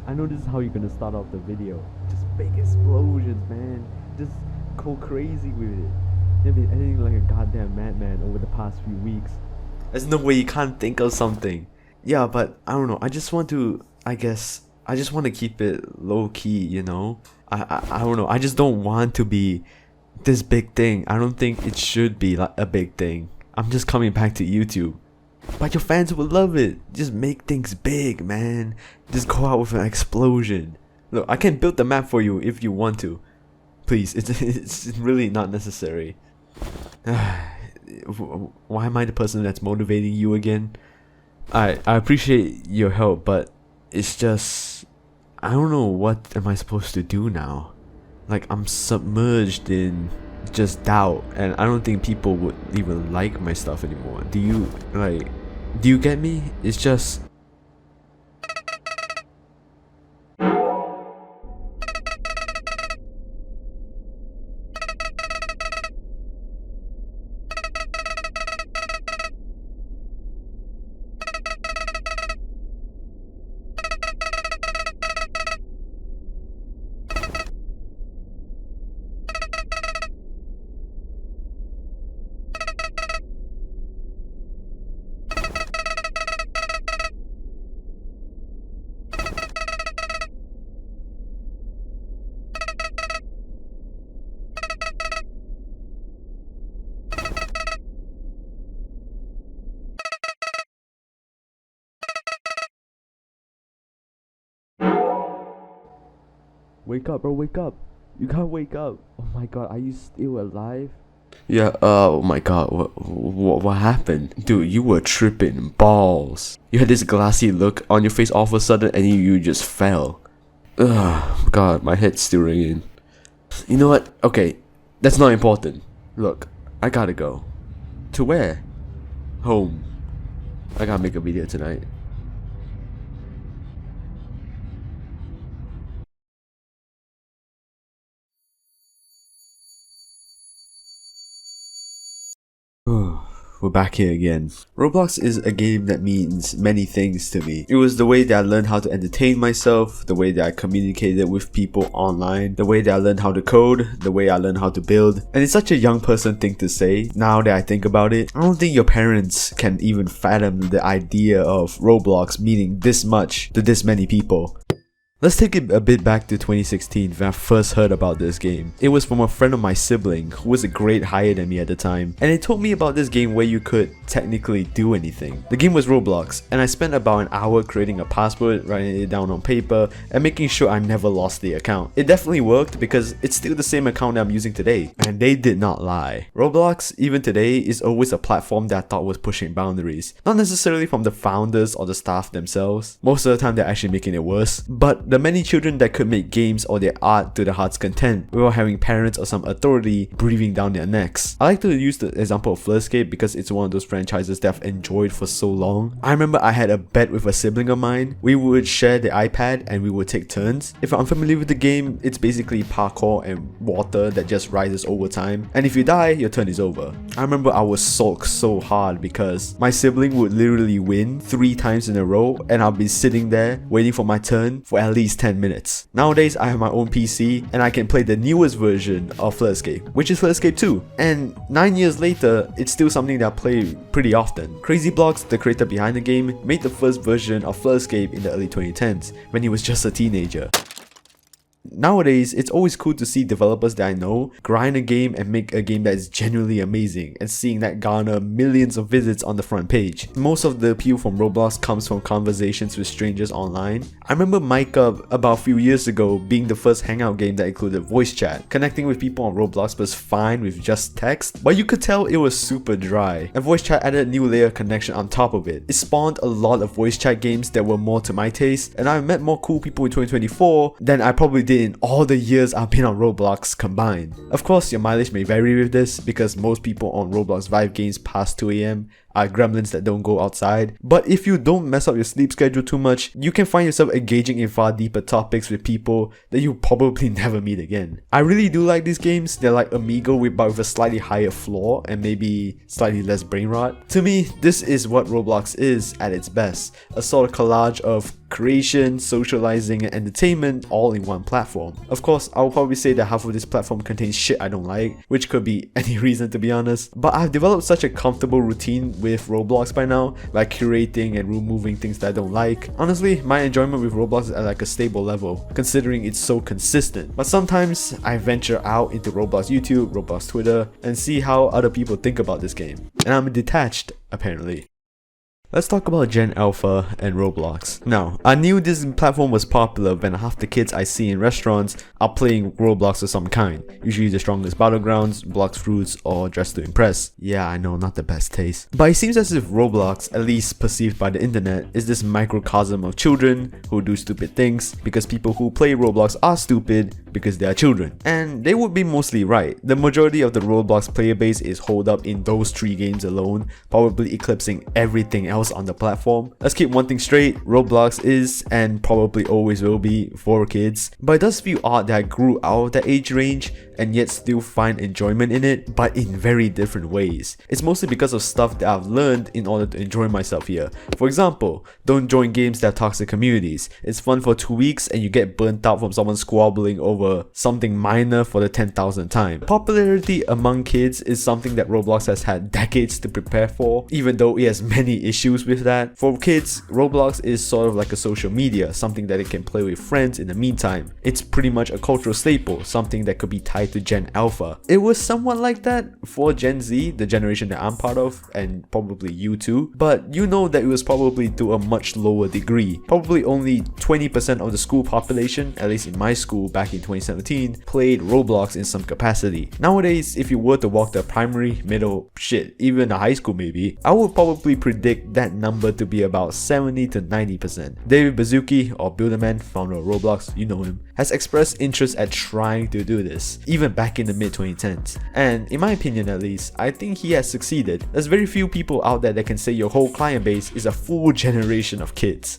I know this is how you're gonna start off the video. Just big explosions, man. Just go crazy with it. You've been editing like a goddamn madman over the past few weeks. There's no way you can't think of something. Yeah, but I don't know. I just want to, I guess, I just want to keep it low key, you know? I don't know. I just don't want to be this big thing. I don't think it should be like a big thing. I'm just coming back to YouTube. But your fans will love it. Just make things big, man. Just go out with an explosion. Look, I can build the map for you if you want to. Please, it's really not necessary. Why am I the person that's motivating you again? I appreciate your help, but it's just, I don't know, what am I supposed to do now? Like, I'm submerged in just doubt, and I don't think people would even like my stuff anymore. Do you get me? It's just, wake up, bro, wake up. You gotta wake up. Oh my god, are you still alive? Yeah, oh my god, what happened? Dude, you were tripping balls. You had this glassy look on your face all of a sudden and you just fell. Ugh, god, my head's still ringing. You know what? Okay, that's not important. Look, I gotta go. To where? Home. I gotta make a video tonight. We're back here again. Roblox is a game that means many things to me. It was the way that I learned how to entertain myself, the way that I communicated with people online, the way that I learned how to code, the way I learned how to build. And it's such a young person thing to say, now that I think about it. I don't think your parents can even fathom the idea of Roblox meaning this much to this many people. Let's take it a bit back to 2016 when I first heard about this game. It was from a friend of my sibling who was a grade higher than me at the time, and he told me about this game where you could technically do anything. The game was Roblox, and I spent about an hour creating a password, writing it down on paper, and making sure I never lost the account. It definitely worked because it's still the same account that I'm using today, and they did not lie. Roblox, even today, is always a platform that I thought was pushing boundaries. Not necessarily from the founders or the staff themselves. Most of the time they're actually making it worse, but the many children that could make games or their art to the heart's content without having parents or some authority breathing down their necks. I like to use the example of Flirtscape because it's one of those franchises that I've enjoyed for so long. I remember I had a bet with a sibling of mine. We would share the iPad and we would take turns. If you're unfamiliar with the game, it's basically parkour and water that just rises over time, and if you die, your turn is over. I remember I would sulk so hard because my sibling would literally win 3 times in a row and I'll be sitting there waiting for my turn for at least 10 minutes. Nowadays, I have my own PC and I can play the newest version of Flirtscape, which is Flirtscape 2. And 9 years later, it's still something that I play pretty often. Crazy Blocks, the creator behind the game, made the first version of Flirtscape in the early 2010s when he was just a teenager. Nowadays, it's always cool to see developers that I know grind a game and make a game that is genuinely amazing, and seeing that garner millions of visits on the front page. Most of the appeal from Roblox comes from conversations with strangers online. I remember Mic Up about a few years ago being the first hangout game that included voice chat. Connecting with people on Roblox was fine with just text, but you could tell it was super dry, and voice chat added a new layer of connection on top of it. It spawned a lot of voice chat games that were more to my taste, and I met more cool people in 2024 than I probably did in all the years I've been on Roblox combined. Of course, your mileage may vary with this because most people on Roblox Vive games past 2 AM are gremlins that don't go outside. But if you don't mess up your sleep schedule too much, you can find yourself engaging in far deeper topics with people that you probably never meet again. I really do like these games. They're like Amigo but with a slightly higher floor and maybe slightly less brain rot. To me, this is what Roblox is at its best, a sort of collage of creation, socializing, and entertainment all in one platform. Of course, I'll probably say that half of this platform contains shit I don't like, which could be any reason to be honest, but I've developed such a comfortable routine with Roblox by now, like curating and removing things that I don't like. Honestly, my enjoyment with Roblox is at like a stable level, considering it's so consistent. But sometimes I venture out into Roblox YouTube, Roblox Twitter, and see how other people think about this game. And I'm detached, apparently. Let's talk about Gen Alpha and Roblox. Now, I knew this platform was popular when half the kids I see in restaurants are playing Roblox of some kind. Usually the strongest battlegrounds, blocks fruits, or dress to impress. Yeah, I know, not the best taste. But it seems as if Roblox, at least perceived by the internet, is this microcosm of children who do stupid things because people who play Roblox are stupid because they are children. And they would be mostly right. The majority of the Roblox player base is holed up in those 3 games alone, probably eclipsing everything else on the platform. Let's keep one thing straight, Roblox is and probably always will be for kids, but it does feel odd that I grew out of that age range and yet still find enjoyment in it, but in very different ways. It's mostly because of stuff that I've learned in order to enjoy myself here. For example, don't join games that have toxic communities. It's fun for 2 weeks and you get burnt out from someone squabbling over something minor for the 10,000th time. Popularity among kids is something that Roblox has had decades to prepare for, even though it has many issues with that. For kids, Roblox is sort of like a social media, something that they can play with friends in the meantime. It's pretty much a cultural staple, something that could be tied to Gen Alpha. It was somewhat like that for Gen Z, the generation that I'm part of, and probably you too, but you know that it was probably to a much lower degree. Probably only 20% of the school population, at least in my school back in 2017, played Roblox in some capacity. Nowadays, if you were to walk to primary, middle, shit, even a high school maybe, I would probably predict that number to be about 70 to 90%. David Baszucki, or Builderman, founder of Roblox, you know him, has expressed interest at trying to do this, even back in the mid-2010s. And in my opinion at least, I think he has succeeded. There's very few people out there that can say your whole client base is a full generation of kids.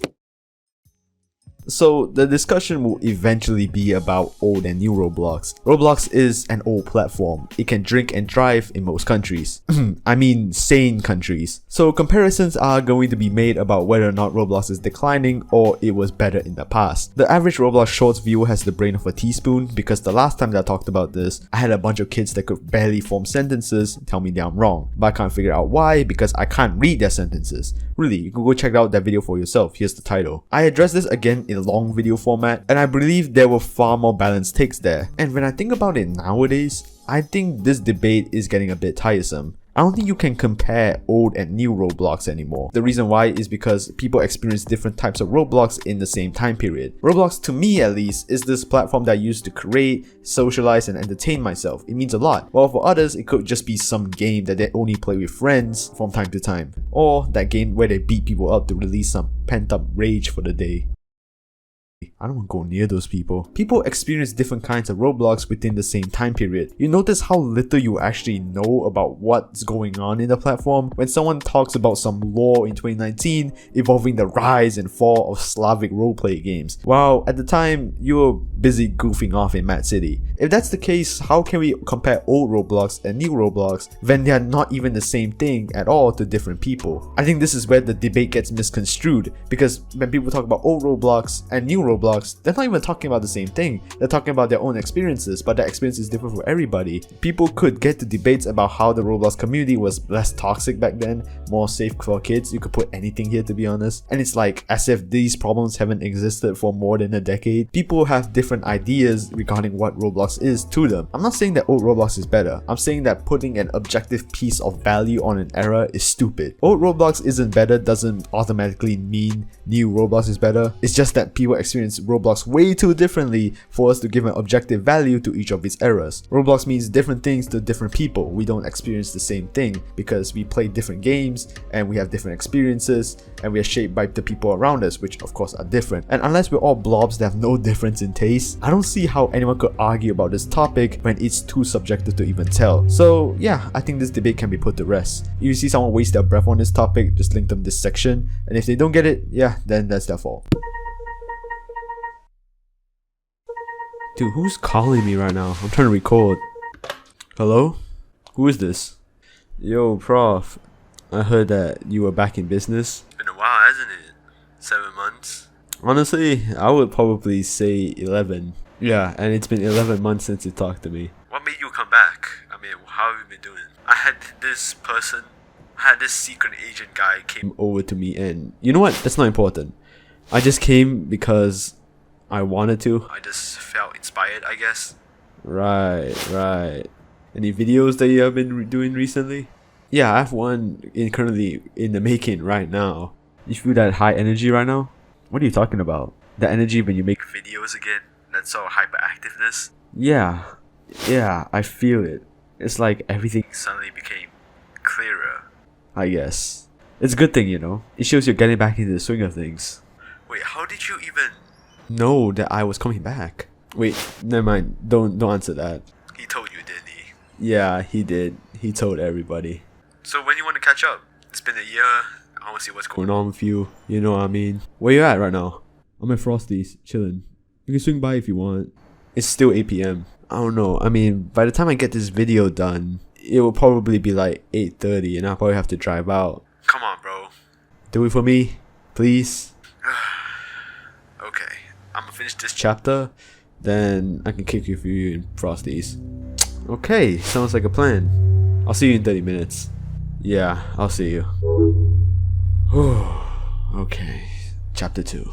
So the discussion will eventually be about old and new Roblox. Roblox is an old platform. It can drink and drive in most countries. I mean sane countries. So comparisons are going to be made about whether or not Roblox is declining or it was better in the past. The average Roblox Shorts viewer has the brain of a teaspoon because the last time that I talked about this, I had a bunch of kids that could barely form sentences tell me that I'm wrong. But I can't figure out why because I can't read their sentences. Really, you can go check out that video for yourself. Here's the title. I address this again in long video format, and I believe there were far more balanced takes there. And when I think about it nowadays, I think this debate is getting a bit tiresome. I don't think you can compare old and new Roblox anymore. The reason why is because people experience different types of Roblox in the same time period. Roblox, to me at least, is this platform that I use to create, socialize, and entertain myself. It means a lot. While for others, it could just be some game that they only play with friends from time to time. Or that game where they beat people up to release some pent-up rage for the day. I don't want to go near those people. People experience different kinds of Roblox within the same time period. You notice how little you actually know about what's going on in the platform when someone talks about some lore in 2019 involving the rise and fall of Slavic roleplay games, while at the time you were busy goofing off in Mad City. If that's the case, how can we compare old Roblox and new Roblox when they are not even the same thing at all to different people? I think this is where the debate gets misconstrued, because when people talk about old Roblox and new Roblox, they're not even talking about the same thing. They're talking about their own experiences, but that experience is different for everybody. People could get to debates about how the Roblox community was less toxic back then, more safe for kids. You could put anything here, to be honest. And it's like as if these problems haven't existed for more than a decade. People have different ideas regarding what Roblox is to them. I'm not saying that old Roblox is better. I'm saying that putting an objective piece of value on an era is stupid. Old Roblox isn't better doesn't automatically mean new Roblox is better. It's just that people experience experience Roblox way too differently for us to give an objective value to each of its eras. Roblox means different things to different people. We don't experience the same thing because we play different games and we have different experiences and we are shaped by the people around us, which of course are different. And unless we're all blobs that have no difference in taste, I don't see how anyone could argue about this topic when it's too subjective to even tell. So yeah, I think this debate can be put to rest. If you see someone waste their breath on this topic, just link them this section, and if they don't get it, yeah, then that's their fault. Dude, who's calling me right now? I'm trying to record. Hello? Who is this? Yo, Prof. I heard that you were back in business. It's been a while, hasn't it? 7 months? Honestly, I would probably say 11. Yeah, and it's been 11 months since you talked to me. What made you come back? I mean, how have you been doing? I had this secret agent guy came Over to me, and you know what? That's not important. I just came because I wanted to. I just felt inspired, I guess. Right. Any videos that you have been doing recently? Yeah, I have one currently in the making right now. You feel that high energy right now? What are you talking about? The energy when you make Videos again? That sort of hyperactiveness? Yeah, I feel it. It's like everything, Suddenly became clearer. I guess. It's a good thing, you know. It shows you're getting back into the swing of things. Wait, how did you even... Know that I was coming back. Wait, never mind. Don't answer that. He told you, didn't he? Yeah, he did. He told everybody. So when you want to catch up? It's been a year. I want to see what's going Going on with you, you know what I mean. Where you at right now? I'm at Frosty's, chilling. You can swing by if you want. It's still 8 p.m. I don't know. I mean, by the time I get this video done, it will probably be like 8:30 and I'll probably have to drive out. Come on, bro. Do it for me, please. Okay, I'm gonna finish this Chapter, then I can kick you for you in Frosty's. Okay, sounds like a plan. I'll see you in 30 minutes. Yeah, I'll see you. Okay, chapter 2.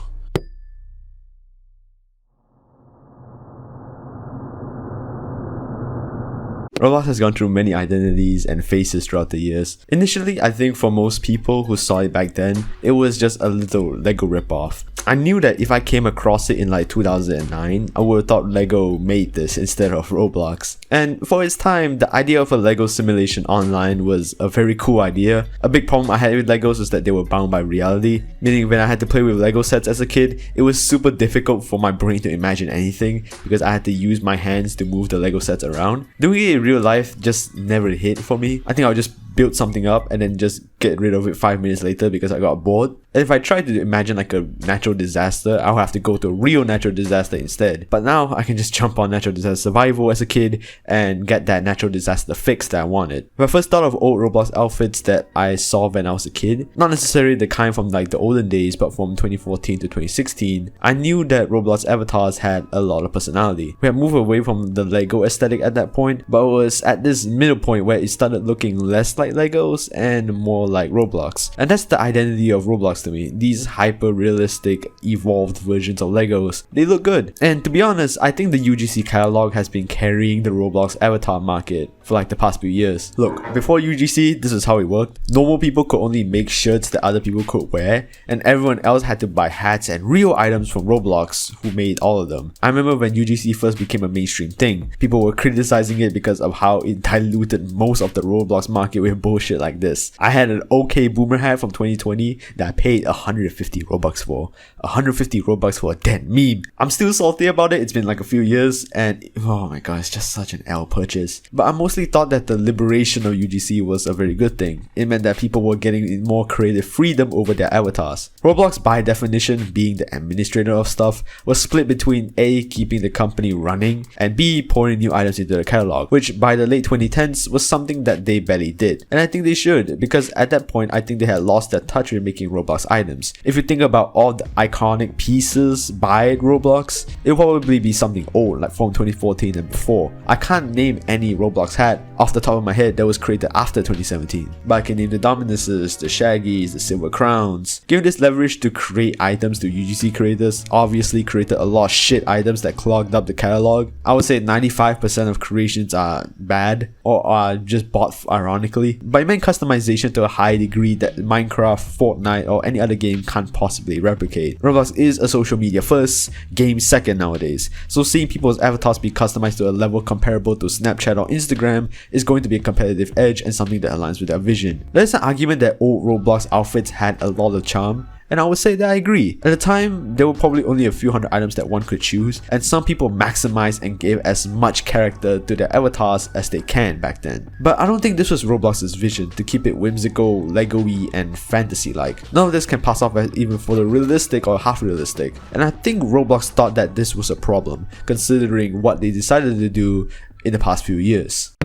Roblox has gone through many identities and faces throughout the years. Initially, I think for most people who saw it back then, it was just a little Lego ripoff. I knew that if I came across it in like 2009, I would have thought Lego made this instead of Roblox. And for its time, the idea of a Lego simulation online was a very cool idea. A big problem I had with Legos was that they were bound by reality, meaning when I had to play with Lego sets as a kid, it was super difficult for my brain to imagine anything because I had to use my hands to move the Lego sets around. Doing it in real life just never hit for me. I think I'll just build something up and then just get rid of it 5 minutes later because I got bored. And if I tried to imagine like a natural disaster, I'll have to go to a real natural disaster instead. But now I can just jump on natural disaster survival as a kid and get that natural disaster fix that I wanted. When I first thought of old Roblox outfits that I saw when I was a kid, not necessarily the kind from like the olden days, but from 2014 to 2016, I knew that Roblox avatars had a lot of personality. We had moved away from the Lego aesthetic at that point, but it was at this middle point where it started looking less like Legos and more like Roblox. And that's the identity of Roblox to me. These hyper realistic evolved versions of Legos. They look good. And to be honest, I think the UGC catalog has been carrying the Roblox avatar market for like the past few years. Look, before UGC, this is how it worked. Normal people could only make shirts that other people could wear, and everyone else had to buy hats and real items from Roblox, who made all of them. I remember when UGC first became a mainstream thing, people were criticizing it because of how it diluted most of the Roblox market with bullshit like this. I had an OK boomer hat from 2020 that I paid 150 Robux for. 150 Robux for a dead meme. I'm still salty about it. It's been like a few years and oh my god, it's just such an L purchase. But I mostly thought that the liberation of UGC was a very good thing. It meant that people were getting more creative freedom over their avatars. Roblox, by definition, being the administrator of stuff, was split between A, keeping the company running, and B, pouring new items into the catalog, which by the late 2010s was something that they barely did. And I think they should, because at that point I think they had lost their touch with making Roblox items. If you think about all the iconic pieces by Roblox, it'll probably be something old, like from 2014 and before. I can't name any Roblox hat off the top of my head that was created after 2017, but I can name the Dominuses, the Shaggys, the Silver Crowns. Given this leverage to create items to UGC creators, obviously created a lot of shit items that clogged up the catalog. I would say 95% of creations are bad or are just bought ironically. reality, but it meant customization to a high degree that Minecraft, Fortnite, or any other game can't possibly replicate. Roblox is a social media first, game second nowadays, so seeing people's avatars be customized to a level comparable to Snapchat or Instagram is going to be a competitive edge and something that aligns with their vision. There's an argument that old Roblox outfits had a lot of charm, and I would say that I agree. At the time, there were probably only a few hundred items that one could choose, and some people maximized and gave as much character to their avatars as they can back then. But I don't think this was Roblox's vision to keep it whimsical, Lego-y, and fantasy-like. None of this can pass off as even photorealistic or half-realistic, and I think Roblox thought that this was a problem, considering what they decided to do in the past few years.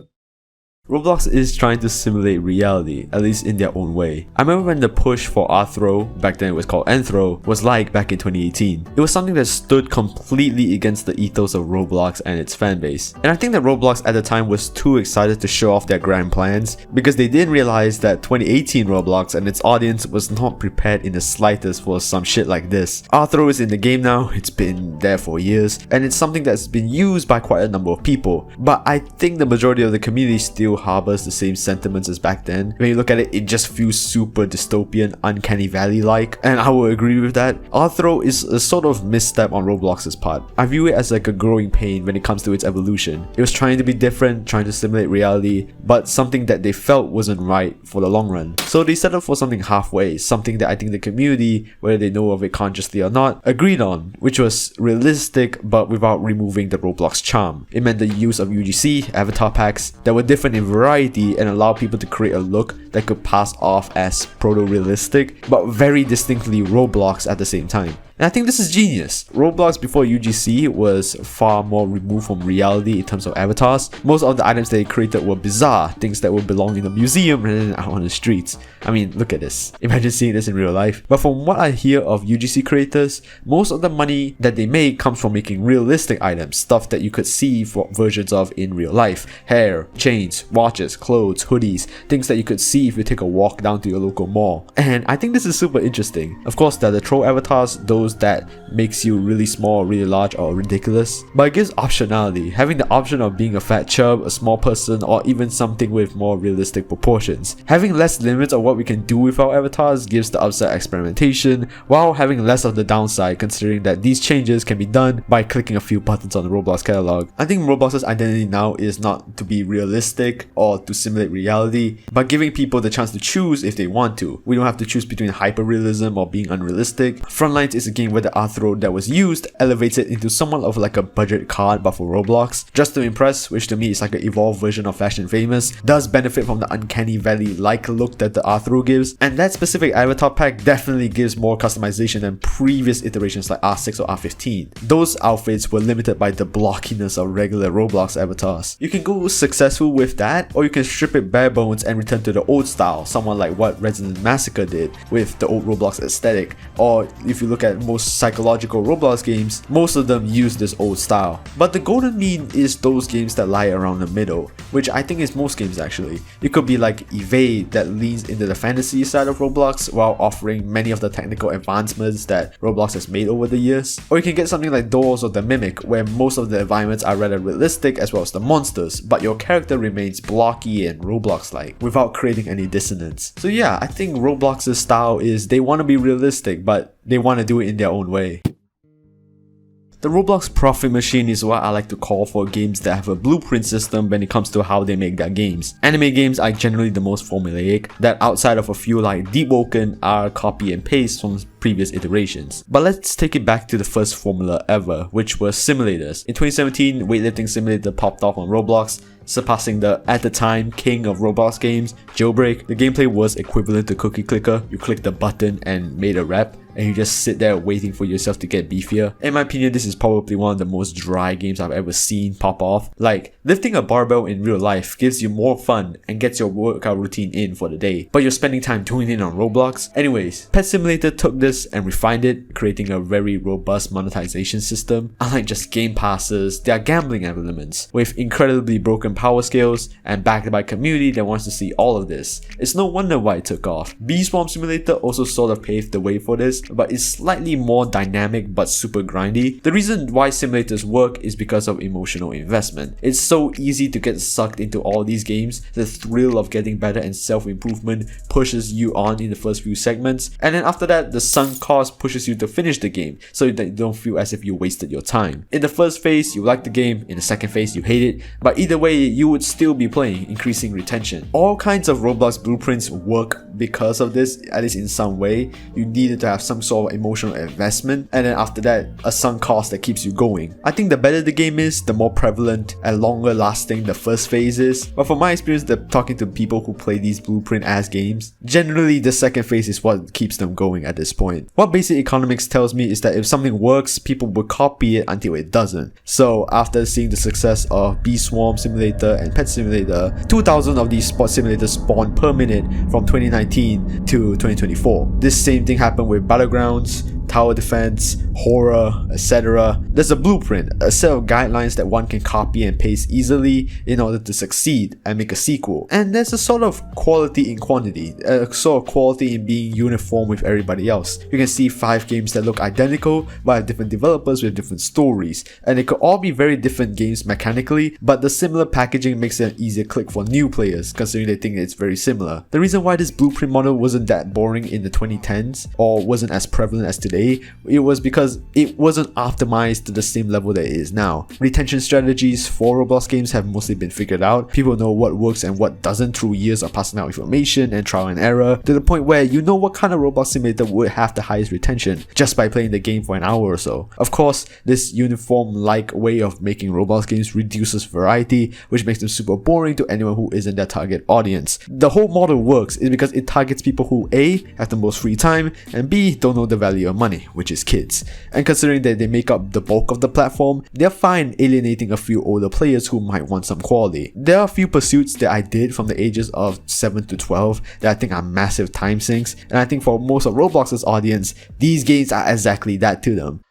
Roblox is trying to simulate reality, at least in their own way. I remember when the push for Rthro, back then it was called Nthro, was like back in 2018. It was something that stood completely against the ethos of Roblox and its fanbase. And I think that Roblox at the time was too excited to show off their grand plans, because they didn't realize that 2018 Roblox and its audience was not prepared in the slightest for some shit like this. Rthro is in the game now, it's been there for years, and it's something that's been used by quite a number of people. But I think the majority of the community still harbors the same sentiments as back then. When you look at it, it just feels super dystopian, uncanny valley-like, and I will agree with that. Rthro is a sort of misstep on Roblox's part. I view it as like a growing pain when it comes to its evolution. It was trying to be different, trying to simulate reality, but something that they felt wasn't right for the long run. So they settled for something halfway, something that I think the community, whether they know of it consciously or not, agreed on, which was realistic but without removing the Roblox charm. It meant the use of UGC, avatar packs, that were different in variety and allow people to create a look that could pass off as proto-realistic, but very distinctly Roblox at the same time. And I think this is genius. Roblox before UGC was far more removed from reality in terms of avatars. Most of the items they created were bizarre, things that would belong in a museum rather than out on the streets. I mean, look at this. Imagine seeing this in real life. But from what I hear of UGC creators, most of the money that they make comes from making realistic items, stuff that you could see for versions of in real life. Hair, chains, watches, clothes, hoodies, things that you could see if you take a walk down to your local mall. And I think this is super interesting. Of course, there are the troll avatars, those that makes you really small, really large, or ridiculous, but it gives optionality, having the option of being a fat chub, a small person, or even something with more realistic proportions. Having less limits of what we can do with our avatars gives the upside experimentation, while having less of the downside, considering that these changes can be done by clicking a few buttons on the Roblox catalog. I think Roblox's identity now is not to be realistic or to simulate reality, but giving people the chance to choose if they want to. We don't have to choose between hyper-realism or being unrealistic. Frontlines is a game where the Rthro that was used elevates it into somewhat of like a budget card but for Roblox. Just to Impress, which to me is like an evolved version of Fast and Famous, does benefit from the uncanny valley-like look that the Rthro gives, and that specific avatar pack definitely gives more customization than previous iterations like R6 or R15. Those outfits were limited by the blockiness of regular Roblox avatars. You can go successful with that, or you can strip it bare bones and return to the old style, someone like what Resident Massacre did with the old Roblox aesthetic, or if you look at most psychological Roblox games, most of them use this old style. But the golden mean is those games that lie around the middle, which I think is most games actually. It could be like Evade that leans into the fantasy side of Roblox while offering many of the technical advancements that Roblox has made over the years. Or you can get something like Doors or The Mimic, where most of the environments are rather realistic as well as the monsters, but your character remains blocky and Roblox-like without creating any dissonance. So yeah, I think Roblox's style is they want to be realistic, but they want to do it in their own way. The Roblox profit machine is what I like to call for games that have a blueprint system when it comes to how they make their games. Anime games are generally the most formulaic, that outside of a few like Deep Woken are copy and paste from previous iterations. But let's take it back to the first formula ever, which was simulators. In 2017, Weightlifting Simulator popped off on Roblox, surpassing the, at the time, king of Roblox games, Jailbreak. The gameplay was equivalent to Cookie Clicker. You clicked the button and made a rep, and you just sit there waiting for yourself to get beefier. In my opinion, this is probably one of the most dry games I've ever seen pop off. Like, lifting a barbell in real life gives you more fun and gets your workout routine in for the day, but you're spending time doing it on Roblox. Anyways, Pet Simulator took this this and refined it, creating a very robust monetization system. Unlike just game passes, there are gambling elements with incredibly broken power scales and backed by a community that wants to see all of this. It's no wonder why it took off. Swarm Simulator also sort of paved the way for this, but it's slightly more dynamic but super grindy. The reason why simulators work is because of emotional investment. It's so easy to get sucked into all these games. The thrill of getting better and self-improvement pushes you on in the first few segments, and then after that, the sunk cost pushes you to finish the game so that you don't feel as if you wasted your time. In the first phase, you like the game, in the second phase, you hate it, but either way, you would still be playing, increasing retention. All kinds of Roblox blueprints work because of this, at least in some way. You needed to have some sort of emotional investment, and then after that, a sunk cost that keeps you going. I think the better the game is, the more prevalent and longer lasting the first phase is, but from my experience talking to people who play these blueprint as games, generally the second phase is what keeps them going at this point. What basic economics tells me is that if something works, people will copy it until it doesn't. So after seeing the success of Bee Swarm Simulator and Pet Simulator, 2,000 of these sport simulators spawned per minute from 2019 to 2024. This same thing happened with Battlegrounds, tower defense, horror, etc. There's a blueprint, a set of guidelines that one can copy and paste easily in order to succeed and make a sequel. And there's a sort of quality in quantity, a sort of quality in being uniform with everybody else. You can see 5 games that look identical but have different developers with different stories, and they could all be very different games mechanically, but the similar packaging makes it an easier click for new players considering they think it's very similar. The reason why this blueprint model wasn't that boring in the 2010s or wasn't as prevalent as today, it was because it wasn't optimized to the same level that it is now. Retention strategies for Roblox games have mostly been figured out. People know what works and what doesn't through years of passing out information and trial and error, to the point where you know what kind of Roblox simulator would have the highest retention just by playing the game for an hour or so. Of course, this uniform-like way of making Roblox games reduces variety, which makes them super boring to anyone who isn't their target audience. The whole model works is because it targets people who A, have the most free time, and B, don't know the value of money, which is kids. And considering that they make up the bulk of the platform, they're fine alienating a few older players who might want some quality. There are a few pursuits that I did from the ages of 7 to 12 that I think are massive time sinks, and I think for most of Roblox's audience, these games are exactly that to them.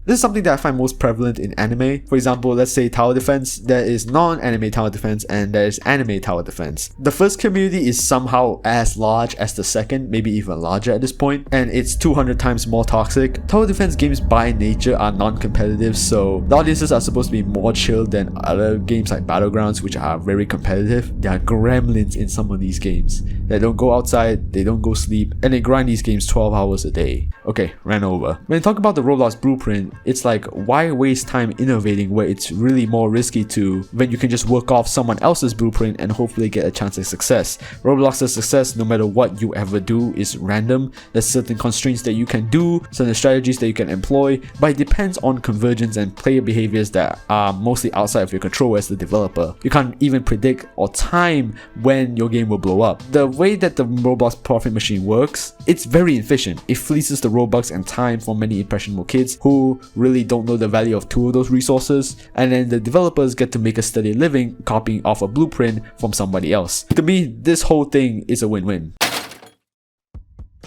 This is something that I find most prevalent in anime. For example, let's say tower defense, there is non-anime tower defense and there is anime tower defense. The first community is somehow as large as the second, maybe even larger at this point, and it's 200 times more toxic. Tower defense games by nature are non-competitive, so the audiences are supposed to be more chilled than other games like Battlegrounds, which are very competitive. There are gremlins in some of these games. They don't go outside, they don't go sleep, and they grind these games 12 hours a day. Okay, ran over. When I talk about the Roblox blueprint, it's like, why waste time innovating where it's really more risky when you can just work off someone else's blueprint and hopefully get a chance at success. Roblox's success, no matter what you ever do, is random. There's certain constraints that you can do, certain strategies that you can employ, but it depends on convergence and player behaviors that are mostly outside of your control as the developer. You can't even predict or time when your game will blow up. The way that the Roblox profit machine works, it's very efficient. It fleeces the Robux and time for many impressionable kids who really don't know the value of 2 of those resources, and then the developers get to make a steady living copying off a blueprint from somebody else. To me, this whole thing is a win-win.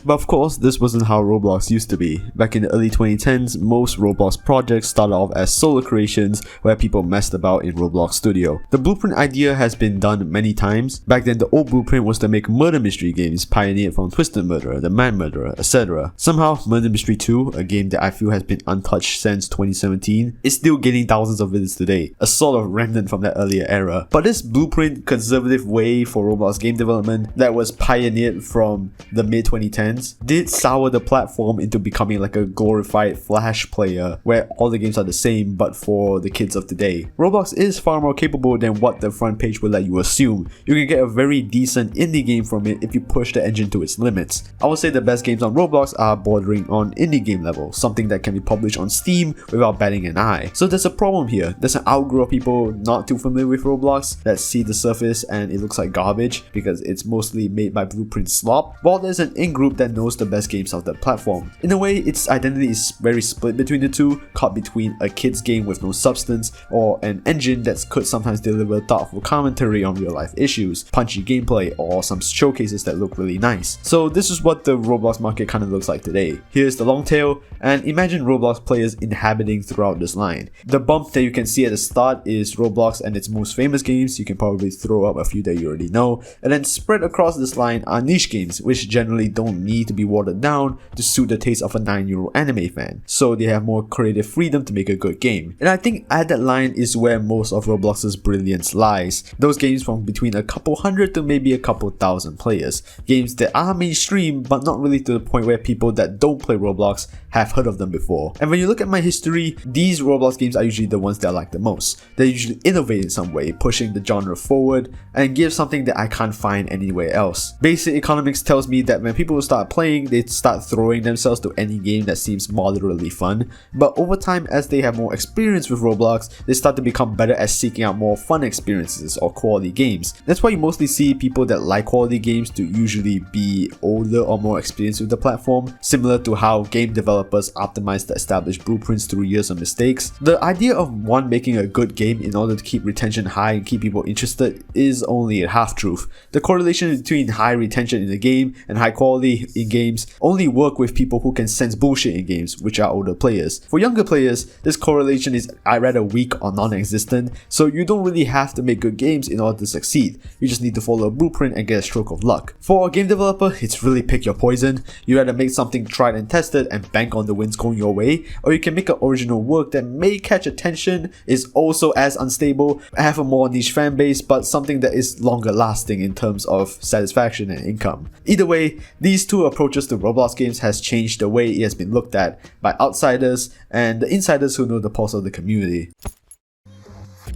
But of course, this wasn't how Roblox used to be. Back in the early 2010s, most Roblox projects started off as solo creations where people messed about in Roblox Studio. The blueprint idea has been done many times. Back then, the old blueprint was to make murder mystery games pioneered from Twisted Murderer, The Man Murderer, etc. Somehow, Murder Mystery 2, a game that I feel has been untouched since 2017, is still getting thousands of visits today, a sort of remnant from that earlier era. But this blueprint conservative way for Roblox game development that was pioneered from the mid-2010s did sour the platform into becoming like a glorified Flash player where all the games are the same but for the kids of today. Roblox is far more capable than what the front page will let you assume. You can get a very decent indie game from it if you push the engine to its limits. I would say the best games on Roblox are bordering on indie game level, something that can be published on Steam without batting an eye. So there's a problem here. There's an outgroup of people not too familiar with Roblox that see the surface and it looks like garbage because it's mostly made by blueprint slop, while there's an in-group that knows the best games of that platform. In a way, its identity is very split between the two, caught between a kid's game with no substance or an engine that could sometimes deliver thoughtful commentary on real life issues, punchy gameplay, or some showcases that look really nice. So this is what the Roblox market kind of looks like today. Here's the long tail, and imagine Roblox players inhabiting throughout this line. The bump that you can see at the start is Roblox and its most famous games. You can probably throw up a few that you already know, and then spread across this line are niche games which generally don't need to be watered down to suit the taste of a 9-year-old anime fan, so they have more creative freedom to make a good game. And I think at that line is where most of Roblox's brilliance lies. Those games from between a couple hundred to maybe a couple thousand players. Games that are mainstream but not really to the point where people that don't play Roblox have heard of them before. And when you look at my history, these Roblox games are usually the ones that I like the most. They usually innovate in some way, pushing the genre forward and give something that I can't find anywhere else. Basic economics tells me that when people start playing, they start throwing themselves to any game that seems moderately fun, but over time, as they have more experience with Roblox, they start to become better at seeking out more fun experiences or quality games. That's why you mostly see people that like quality games to usually be older or more experienced with the platform, similar to how game developers optimize the established blueprints through years of mistakes. The idea of one making a good game in order to keep retention high and keep people interested is only a half-truth. The correlation between high retention in the game and high quality in games only work with people who can sense bullshit in games, which are older players. For younger players, this correlation is either weak or non-existent, so you don't really have to make good games in order to succeed. You just need to follow a blueprint and get a stroke of luck. For a game developer, it's really pick your poison. You either make something tried and tested and bank on the wins going your way, or you can make an original work that may catch attention, is also as unstable, have a more niche fan base, but something that is longer lasting in terms of satisfaction and income. Either way, these two approaches to Roblox games has changed the way it has been looked at by outsiders and the insiders who know the pulse of the community.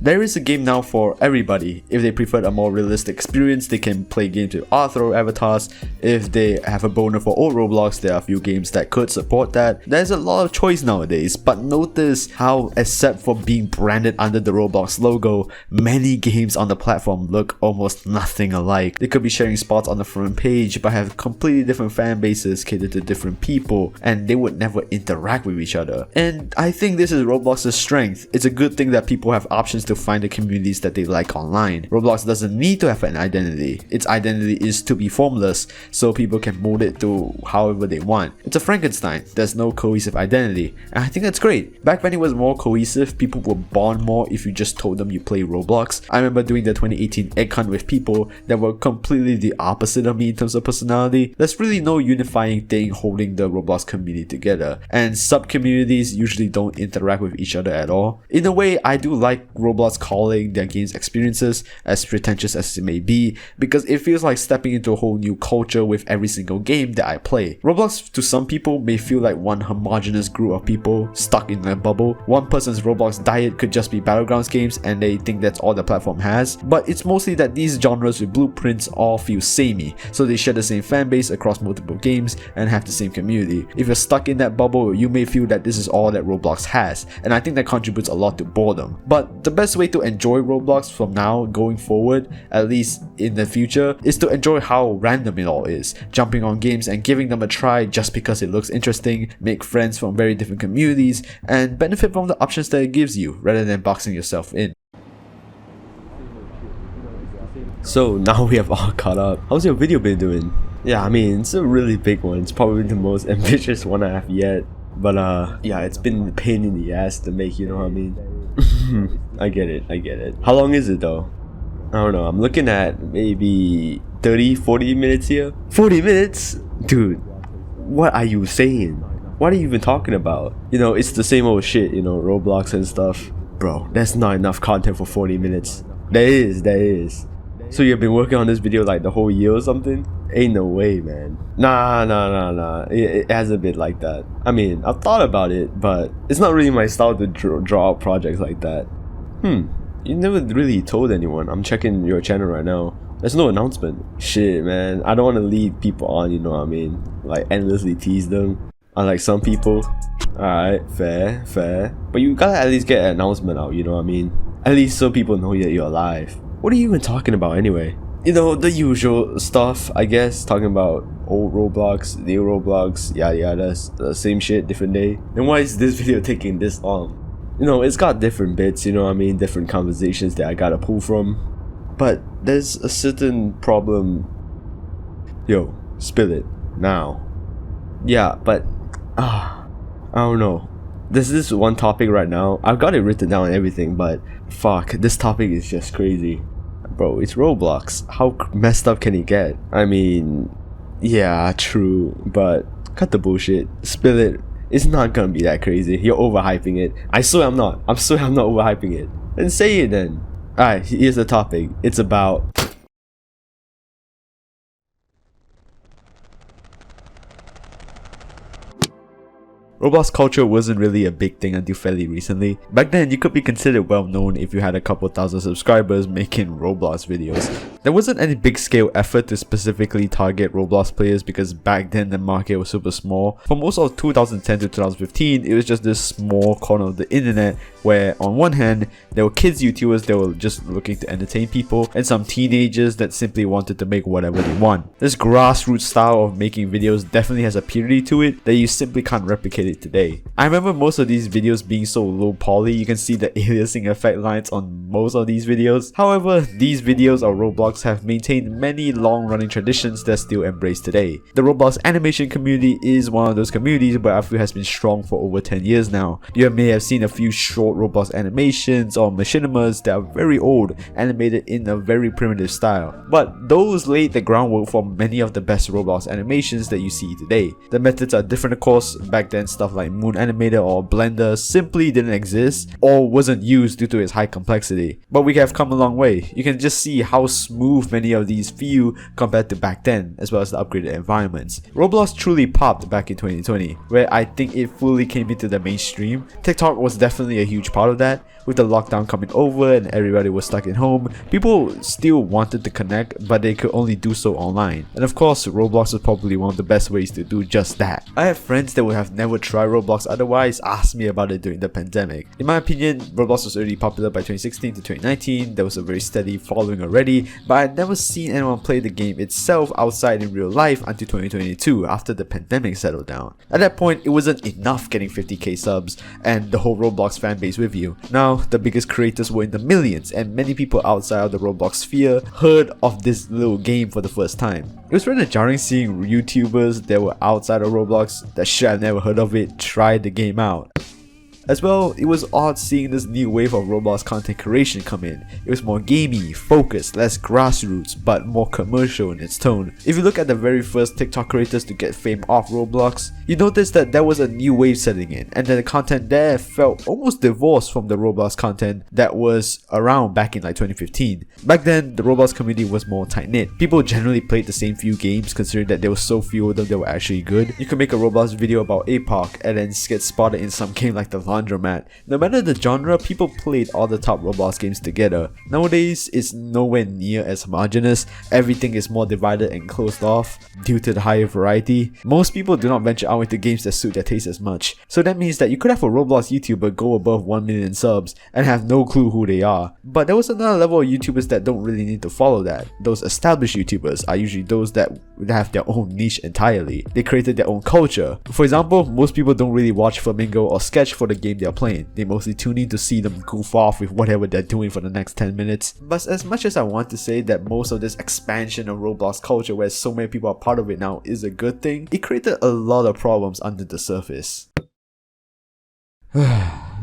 There is a game now for everybody. If they prefer a more realistic experience, they can play games with author avatars. If they have a boner for old Roblox, there are a few games that could support that. There's a lot of choice nowadays, but notice how, except for being branded under the Roblox logo, many games on the platform look almost nothing alike. They could be sharing spots on the front page, but have completely different fan bases catered to different people, and they would never interact with each other. And I think this is Roblox's strength. It's a good thing that people have options to find the communities that they like online. Roblox doesn't need to have an identity. Its identity is to be formless, so people can mold it to however they want. It's a Frankenstein. There's no cohesive identity, and I think that's great. Back when it was more cohesive, people would bond more if you just told them you play Roblox. I remember doing the 2018 egg hunt with people that were completely the opposite of me in terms of personality. There's really no unifying thing holding the Roblox community together, and sub-communities usually don't interact with each other at all. In a way, I do like Roblox calling their games experiences, as pretentious as it may be, because it feels like stepping into a whole new culture with every single game that I play. Roblox to some people may feel like one homogenous group of people stuck in a bubble. One person's Roblox diet could just be Battlegrounds games and they think that's all the platform has, but it's mostly that these genres with blueprints all feel samey, so they share the same fan base across multiple games and have the same community. If you're stuck in that bubble, you may feel that this is all that Roblox has, and I think that contributes a lot to boredom. But the best way to enjoy Roblox from now going forward, at least in the future, is to enjoy how random it all is, jumping on games and giving them a try just because it looks interesting, make friends from very different communities, and benefit from the options that it gives you rather than boxing yourself in. So now we have all caught up. How's your video been doing? Yeah, I mean, it's a really big one. It's probably the most ambitious one I have yet. But yeah, it's been a pain in the ass to make, you know what I mean? I get it. How long is it though? I don't know, I'm looking at maybe 30-40 minutes here. 40 minutes? Dude, what are you saying? What are you even talking about? You know, it's the same old shit, you know, Roblox and stuff. Bro, that's not enough content for 40 minutes. There is. So you've been working on this video like the whole year or something? Ain't no way, man. Nah. It hasn't been like that. I mean, I've thought about it, but it's not really my style to draw out projects like that. You never really told anyone. I'm checking your channel right now. There's no announcement. Shit, man. I don't want to lead people on, you know what I mean? Like, endlessly tease them. Unlike some people. Alright, fair. But you gotta at least get an announcement out, you know what I mean? At least so people know that you're alive. What are you even talking about anyway? You know, the usual stuff, I guess. Talking about old Roblox, new Roblox, yada yada, the same shit, different day. Then why is this video taking this long? You know, it's got different bits, you know what I mean, different conversations that I gotta pull from. But there's a certain problem. Yo, spill it, now. Yeah, but, I don't know. There's this one topic right now, I've got it written down and everything, but fuck, this topic is just crazy. Bro, it's Roblox. How messed up can it get? I mean, yeah, true, but cut the bullshit. Spill it. It's not gonna be that crazy. You're overhyping it. I swear I'm not. I swear I'm not overhyping it. Then say it then. Alright, here's the topic. It's about... Roblox culture wasn't really a big thing until fairly recently. Back then, you could be considered well known if you had a couple thousand subscribers making Roblox videos. There wasn't any big scale effort to specifically target Roblox players because back then the market was super small. For most of 2010 to 2015, it was just this small corner of the internet where on one hand, there were kids YouTubers that were just looking to entertain people and some teenagers that simply wanted to make whatever they want. This grassroots style of making videos definitely has a purity to it that you simply can't replicate it today. I remember most of these videos being so low poly, you can see the aliasing effect lines on most of these videos. However, these videos of Roblox have maintained many long-running traditions that still embraced today. The Roblox animation community is one of those communities where I feel has been strong for over 10 years now. You may have seen a few short Roblox animations or machinimas that are very old, animated in a very primitive style. But those laid the groundwork for many of the best Roblox animations that you see today. The methods are different of course. Back then stuff like Moon Animator or Blender simply didn't exist or wasn't used due to its high complexity. But we have come a long way. You can just see how smooth many of these feel compared to back then, as well as the upgraded environments. Roblox truly popped back in 2020, where I think it fully came into the mainstream. TikTok was definitely a huge part of that. With the lockdown coming over and everybody was stuck at home, people still wanted to connect, but they could only do so online. And of course, Roblox was probably one of the best ways to do just that. I have friends that would have never tried Roblox otherwise ask me about it during the pandemic. In my opinion, Roblox was already popular by 2016 to 2019, there was a very steady following already, but I had never seen anyone play the game itself outside in real life until 2022 after the pandemic settled down. At that point, it wasn't enough getting 50k subs and the whole Roblox fanbase with you. Now, the biggest creators were in the millions and many people outside of the Roblox sphere heard of this little game for the first time. It was rather jarring seeing YouTubers that were outside of Roblox that should have never heard of it try the game out. As well, it was odd seeing this new wave of Roblox content creation come in. It was more gamey, focused, less grassroots, but more commercial in its tone. If you look at the very first TikTok creators to get fame off Roblox, you notice that there was a new wave setting in, and that the content there felt almost divorced from the Roblox content that was around back in like 2015. Back then, the Roblox community was more tight-knit. People generally played the same few games considering that there were so few of them that were actually good. You could make a Roblox video about Epilogue and then get spotted in some game like the laundromat. No matter the genre, people played all the top Roblox games together. Nowadays, it's nowhere near as homogeneous. Everything is more divided and closed off due to the higher variety. Most people do not venture out into games that suit their taste as much. So that means that you could have a Roblox YouTuber go above 1 million subs and have no clue who they are. But there was another level of YouTubers that don't really need to follow that. Those established YouTubers are usually those that have their own niche entirely. They created their own culture. For example, most people don't really watch Flamingo or Sketch for the game they're playing. They mostly tune in to see them goof off with whatever they're doing for the next 10 minutes. But as much as I want to say that most of this expansion of Roblox culture where so many people are part of it now is a good thing, it created a lot of problems under the surface.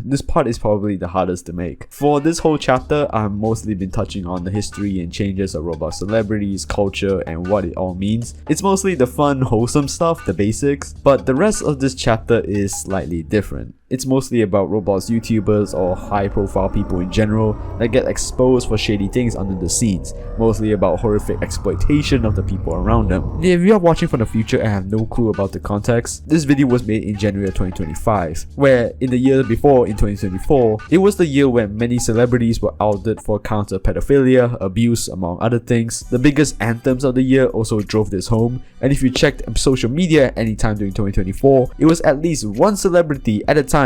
This part is probably the hardest to make. For this whole chapter, I've mostly been touching on the history and changes of Roblox celebrities, culture, and what it all means. It's mostly the fun, wholesome stuff, the basics, but the rest of this chapter is slightly different. It's mostly about Roblox YouTubers or high-profile people in general that get exposed for shady things under the scenes, mostly about horrific exploitation of the people around them. If you are watching from the future and have no clue about the context, this video was made in January of 2025, where in the year before, in 2024, it was the year when many celebrities were outed for counter pedophilia, abuse, among other things. The biggest anthems of the year also drove this home, and if you checked social media anytime during 2024, it was at least one celebrity at a time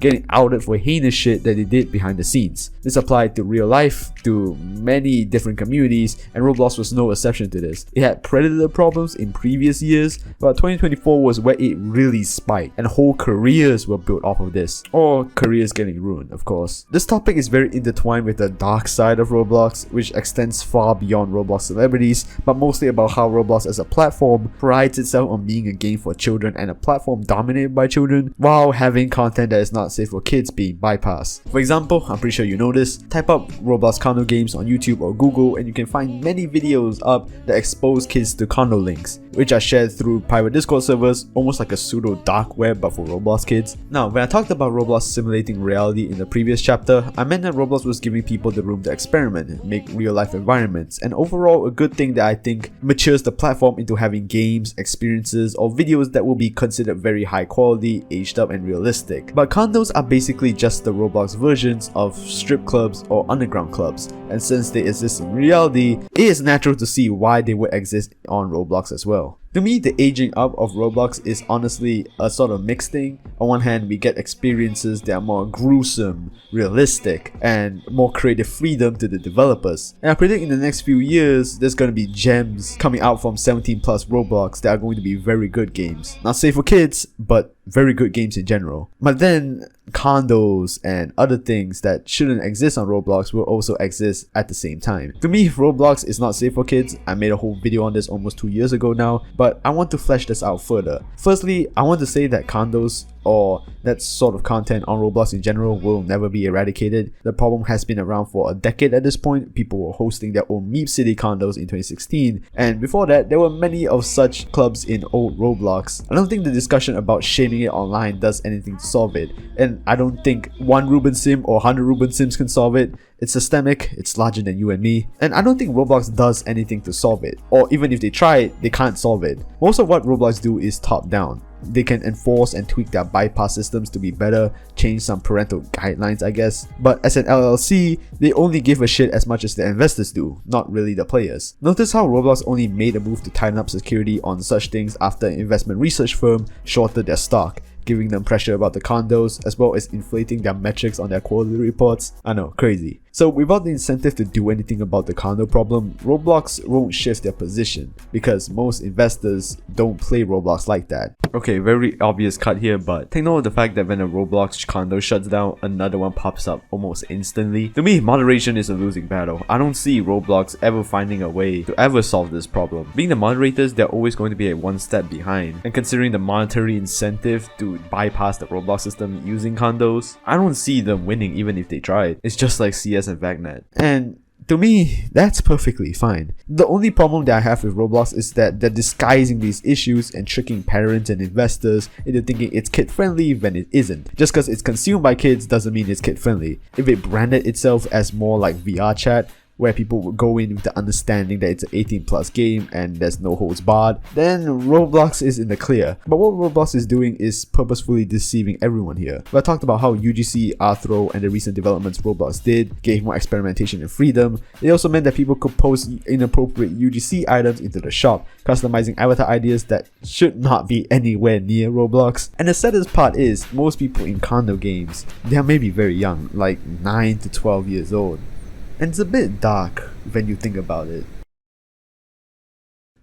getting outed for heinous shit that they did behind the scenes. This applied to real life, to many different communities, and Roblox was no exception to this. It had predator problems in previous years, but 2024 was where it really spiked, and whole careers were built off of this. Or careers getting ruined, of course. This topic is very intertwined with the dark side of Roblox, which extends far beyond Roblox celebrities, but mostly about how Roblox as a platform prides itself on being a game for children and a platform dominated by children, while having content that is not safe for kids being bypassed. For example, I'm pretty sure you know this, type up Roblox condo games on YouTube or Google and you can find many videos up that expose kids to condo links, which are shared through private Discord servers, almost like a pseudo dark web but for Roblox kids. Now, when I talked about Roblox simulating reality in the previous chapter, I meant that Roblox was giving people the room to experiment, make real life environments, and overall a good thing that I think matures the platform into having games, experiences, or videos that will be considered very high quality, aged up and realistic. But condos are basically just the Roblox versions of strip clubs or underground clubs, and since they exist in reality, it is natural to see why they would exist on Roblox as well. To me, the aging up of Roblox is honestly a sort of mixed thing. On one hand, we get experiences that are more gruesome, realistic, and more creative freedom to the developers. And I predict in the next few years, there's gonna be gems coming out from 17 plus Roblox that are going to be very good games. Not safe for kids, but very good games in general. But then, condos and other things that shouldn't exist on Roblox will also exist at the same time. To me, Roblox is not safe for kids. I made a whole video on this almost 2 years ago now, but I want to flesh this out further. Firstly, I want to say that condos or that sort of content on Roblox in general will never be eradicated. The problem has been around for a decade at this point. People were hosting their own Meep City condos in 2016, and before that, there were many of such clubs in old Roblox. I don't think the discussion about shaming it online does anything to solve it, and I don't think one Ruben Sim or 100 Ruben Sims can solve it. It's systemic, it's larger than you and me, and I don't think Roblox does anything to solve it, or even if they try, they can't solve it. Most of what Roblox do is top down. They can enforce and tweak their bypass systems to be better, change some parental guidelines I guess, but as an LLC, they only give a shit as much as the investors do, not really the players. Notice how Roblox only made a move to tighten up security on such things after an investment research firm shorted their stock, giving them pressure about the condos, as well as inflating their metrics on their quarterly reports. I know, crazy. So without the incentive to do anything about the condo problem, Roblox won't shift their position, because most investors don't play Roblox like that. Okay, very obvious cut here, but take note of the fact that when a Roblox condo shuts down, another one pops up almost instantly. To me, moderation is a losing battle. I don't see Roblox ever finding a way to ever solve this problem. Being the moderators, they're always going to be one step behind, and considering the monetary incentive to bypass the Roblox system using condos, I don't see them winning even if they tried. It's just like CS and VACnet. And to me, that's perfectly fine. The only problem that I have with Roblox is that they're disguising these issues and tricking parents and investors into thinking it's kid-friendly when it isn't. Just because it's consumed by kids doesn't mean it's kid-friendly. If it branded itself as more like VR chat, where people would go in with the understanding that it's an 18 plus game and there's no holds barred, then Roblox is in the clear. But what Roblox is doing is purposefully deceiving everyone here. We talked about how UGC, Arthro, and the recent developments Roblox did gave more experimentation and freedom. They also meant that people could post inappropriate UGC items into the shop, customizing avatar ideas that should not be anywhere near Roblox. And the saddest part is, most people in condo games, they are maybe very young, like 9 to 12 years old. And it's a bit dark when you think about it.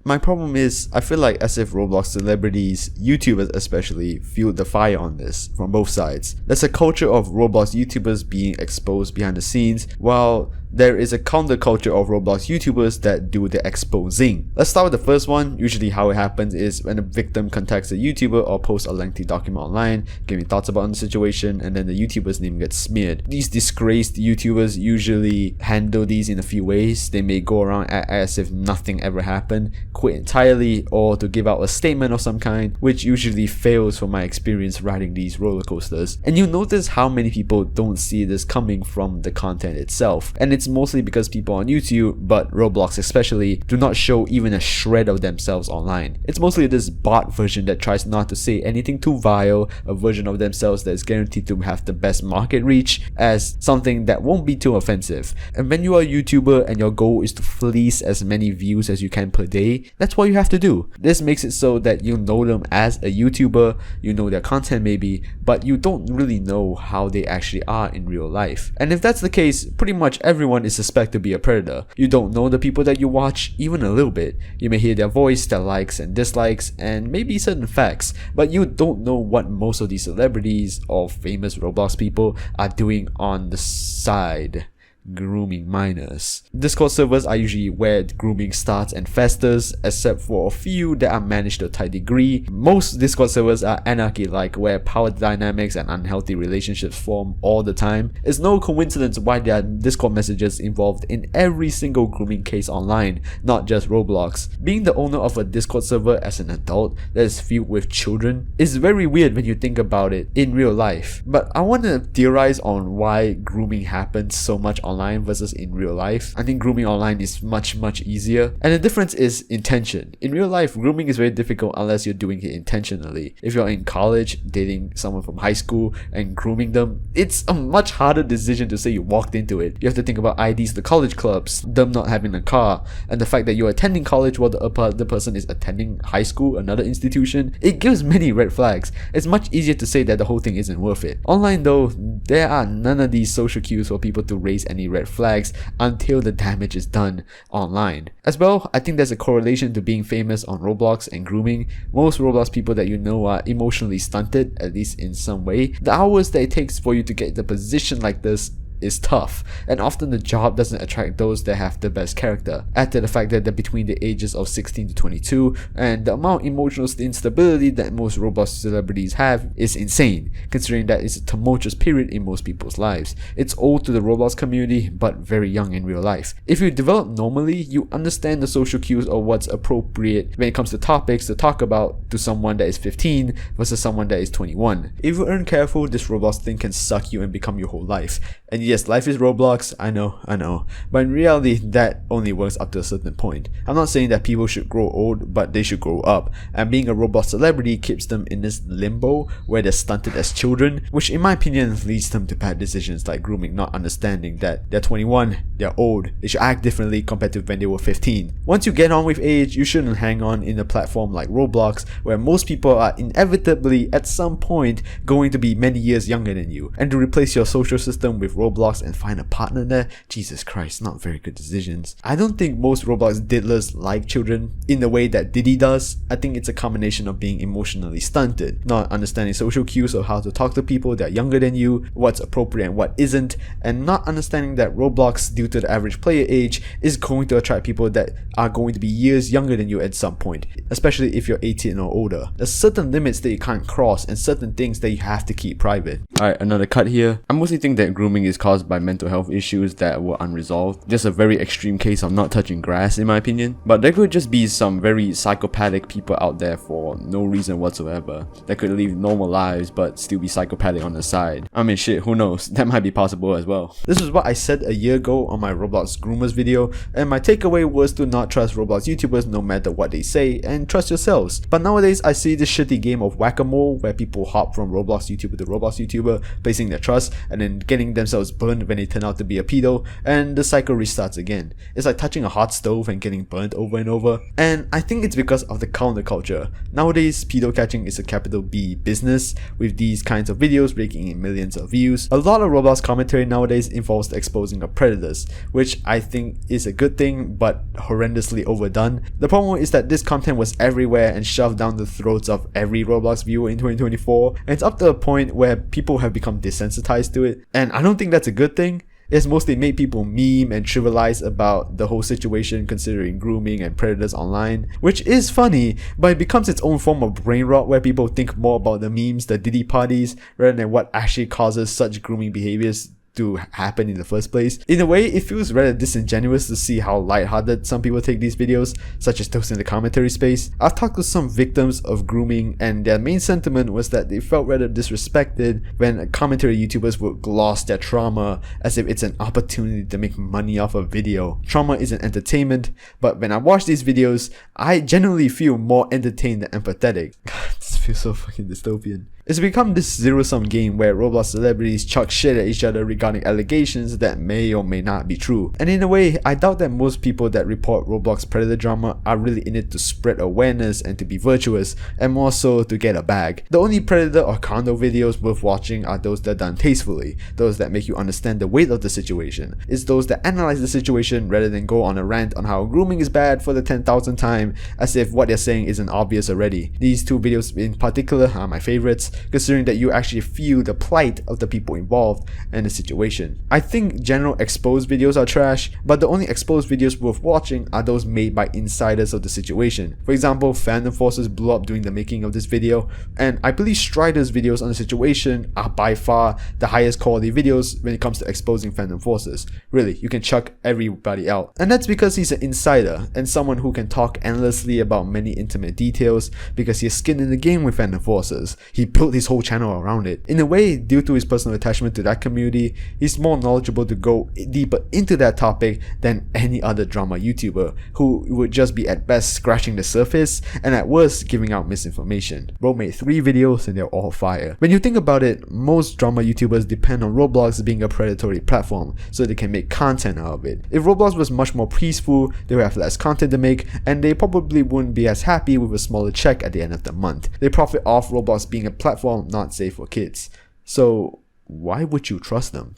My problem is, I feel like as if Roblox celebrities, YouTubers especially, fueled the fire on this from both sides. There's a culture of Roblox YouTubers being exposed behind the scenes, while there is a counterculture of Roblox YouTubers that do the exposing. Let's start with the first one. Usually how it happens is when a victim contacts a YouTuber or posts a lengthy document online, giving thoughts about the situation, and then the YouTuber's name gets smeared. These disgraced YouTubers usually handle these in a few ways. They may go around as if nothing ever happened, quit entirely, or to give out a statement of some kind, which usually fails from my experience riding these roller coasters. And you'll notice how many people don't see this coming from the content itself. And it's it's mostly because people on YouTube, but Roblox especially, do not show even a shred of themselves online. It's mostly this bot version that tries not to say anything too vile, a version of themselves that is guaranteed to have the best market reach as something that won't be too offensive. And when you are a YouTuber and your goal is to fleece as many views as you can per day, that's what you have to do. This makes it so that you know them as a YouTuber, you know their content maybe, but you don't really know how they actually are in real life. And if that's the case, pretty much everyone is suspected to be a predator. You don't know the people that you watch even a little bit. You may hear their voice, their likes and dislikes, and maybe certain facts, but you don't know what most of these celebrities or famous Roblox people are doing on the side. Grooming minors. Discord servers are usually where grooming starts and festers, except for a few that are managed to a tight degree. Most Discord servers are anarchy-like, where power dynamics and unhealthy relationships form all the time. It's no coincidence why there are Discord messages involved in every single grooming case online, not just Roblox. Being the owner of a Discord server as an adult that is filled with children is very weird when you think about it in real life. But I want to theorize on why grooming happens so much online versus in real life. I think grooming online is much easier, and the difference is intention. In real life, grooming is very difficult unless you're doing it intentionally. If you're in college dating someone from high school and grooming them, it's a much harder decision to say you walked into it. You have to think about IDs, the college clubs, them not having a car, and the fact that you're attending college while the person is attending high school, another institution. It gives many red flags. It's much easier to say that the whole thing isn't worth it. Online though, there are none of these social cues for people to raise any red flags until the damage is done online. As well, I think there's a correlation to being famous on Roblox and grooming. Most Roblox people that you know are emotionally stunted, at least in some way. The hours that it takes for you to get the position like this is tough, and often the job doesn't attract those that have the best character. Add to the fact that they're between the ages of 16 to 22, and the amount of emotional instability that most Roblox celebrities have is insane, considering that it's a tumultuous period in most people's lives. It's old to the Roblox community, but very young in real life. If you develop normally, you understand the social cues of what's appropriate when it comes to topics to talk about to someone that is 15 versus someone that is 21. If you aren't careful, this Roblox thing can suck you and become your whole life. And yes, life is Roblox, I know, but in reality, that only works up to a certain point. I'm not saying that people should grow old, but they should grow up, and being a Roblox celebrity keeps them in this limbo where they're stunted as children, which in my opinion leads them to bad decisions like grooming, not understanding that they're 21, they're old, they should act differently compared to when they were 15. Once you get on with age, you shouldn't hang on in a platform like Roblox, where most people are inevitably at some point going to be many years younger than you, and to replace your social system with Roblox and find a partner there, Jesus Christ, not very good decisions. I don't think most Roblox diddlers like children in the way that Diddy does. I think it's a combination of being emotionally stunted, not understanding social cues of how to talk to people that are younger than you, what's appropriate and what isn't, and not understanding that Roblox, due to the average player age, is going to attract people that are going to be years younger than you at some point, especially if you're 18 or older. There's certain limits that you can't cross and certain things that you have to keep private. Alright, another cut here. I mostly think that grooming is caused by mental health issues that were unresolved. Just a very extreme case of not touching grass in my opinion. But there could just be some very psychopathic people out there for no reason whatsoever that could live normal lives but still be psychopathic on the side. I mean shit, who knows, that might be possible as well. This is what I said a year ago on my Roblox groomers video, and my takeaway was to not trust Roblox YouTubers no matter what they say, and trust yourselves. But nowadays I see this shitty game of whack-a-mole where people hop from Roblox YouTuber to Roblox YouTuber, placing their trust and then getting themselves burned when they turn out to be a pedo, and the cycle restarts again. It's like touching a hot stove and getting burnt over and over. And I think it's because of the counterculture. Nowadays, pedo catching is a capital B business, with these kinds of videos raking in millions of views. A lot of Roblox commentary nowadays involves the exposing of predators, which I think is a good thing but horrendously overdone. The problem is that this content was everywhere and shoved down the throats of every Roblox viewer in 2024, and it's up to a point where people have become desensitized to it, and I don't think that's a good thing. It's mostly made people meme and trivialize about the whole situation considering grooming and predators online, which is funny, but it becomes its own form of brain rot where people think more about the memes, the Diddy parties, rather than what actually causes such grooming behaviors to happen in the first place. In a way, it feels rather disingenuous to see how lighthearted some people take these videos, such as those in the commentary space. I've talked to some victims of grooming, and their main sentiment was that they felt rather disrespected when commentary YouTubers would gloss their trauma as if it's an opportunity to make money off a video. Trauma isn't entertainment, but when I watch these videos, I genuinely feel more entertained than empathetic. This feels so fucking dystopian. It's become this zero-sum game where Roblox celebrities chuck shit at each other regarding allegations that may or may not be true. And in a way, I doubt that most people that report Roblox predator drama are really in it to spread awareness and to be virtuous, and more so to get a bag. The only predator or condo videos worth watching are those that are done tastefully, those that make you understand the weight of the situation. It's those that analyze the situation rather than go on a rant on how grooming is bad for the 10,000th time, as if what they're saying isn't obvious already. These two videos in particular are my favorites, considering that you actually feel the plight of the people involved and the situation. I think general exposed videos are trash, but the only exposed videos worth watching are those made by insiders of the situation. For example, Fandom Forces blew up during the making of this video, and I believe Strider's videos on the situation are by far the highest quality videos when it comes to exposing Fandom Forces. Really, you can chuck everybody out. And that's because he's an insider and someone who can talk endlessly about many intimate details because he has skin in the game with Fandom Forces. He built his whole channel around it. In a way, due to his personal attachment to that community, he's more knowledgeable to go deeper into that topic than any other drama YouTuber, who would just be at best scratching the surface and at worst giving out misinformation. Bro made 3 videos and they're all fire. When you think about it, most drama YouTubers depend on Roblox being a predatory platform so they can make content out of it. If Roblox was much more peaceful, they would have less content to make, and they probably wouldn't be as happy with a smaller check at the end of the month. They profit off Roblox being a platform not safe for kids. So why would you trust them?